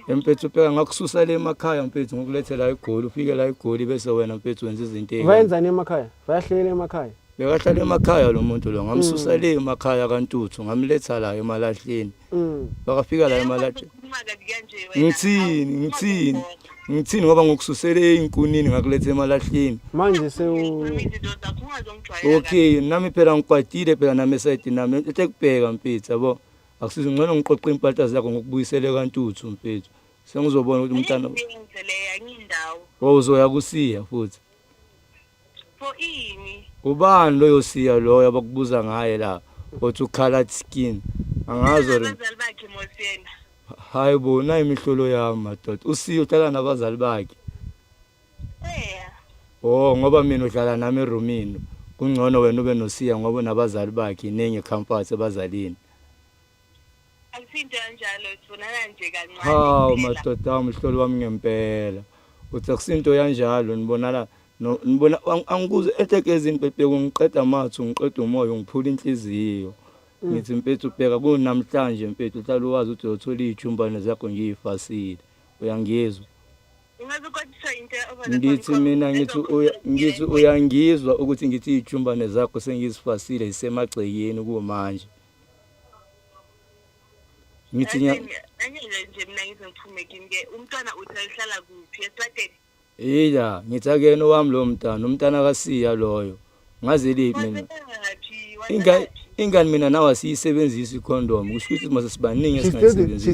Mfethu phela ngakususa le emakhaya mfethu ngokulethela igoli ufike la igoli bese wena mfethu wenza izinto Wayenzani emakhaya? Bayahlela emakhaya? bekahlala emakhaya lo muntu lo ngamsusa le emakhaya kaNtuthu ngamletha la emalahleni bakafika la emalahleni ngithini ngoba ngokususele inkunini ngakuletha emalahleni Manje okay nami phela ngikwatile phela nami esayidi nami etekubheka mfethu yabo akusiza ngcono ngiqoqa impahla zakho ngokubuyisele kaNtuthu mfethu sengizobona ukuthi umntana uzoya kusiya futhi ubani loyo siya loyo abakubuza ngaye la othi ucolored skin angazo abazali bakhe Mosena hayi bona imihlolo yami madoda usiya uhlala nabazali bakhe ngoba mina uhlala nami eRomino kungcono wena ube nosiya ngoba nabazali bakhe inenge campus ebazalini akusinto kanjalo sibonana nje kancane hawu madoda umhlolo wami ngempela uthi akusinto kanjalo nibonana nibona angikuze ethekezini bebheka ungiqeda amathu ngiqeda umoya ngiphula inhliziyo ngithi mfethu ubheka kunamhlanje mfethu uhlala uwazi ukuthi uyothola ijumbane zakho ngiyifasile uyangizwa ungazokwathiswa into ngithi mina ngithi uyangizwa ukuthi ngithi ijumbane zakho sengizifasile isemagcekeni kumanje ngithi nje mina ngizophume ke umntwana uthi ayihlala kuphi esitrateni iya ngithi akena wami lo umntana kaSiya loyo ngaze lipi mina ingane mina nawe siyisebenzisa icondom kusho ukuthi mase sibaningi esingayisebenzisi